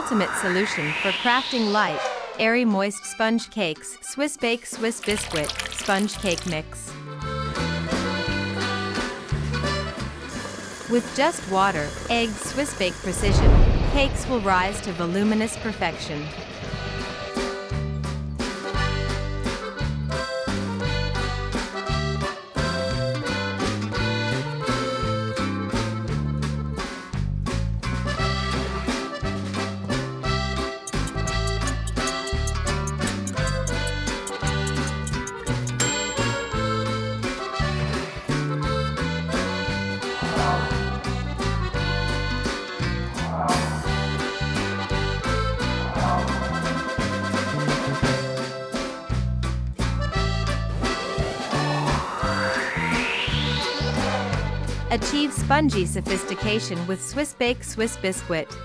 ultimate solution for crafting light, airy moist sponge cakes. SwissBake Swiss Bisquit Sponge Cake Mix. With just water, eggs, SwissBake precision, cakes will rise to voluminous perfection. Achieve spongy sophistication with SwissBake Swiss Bisquit.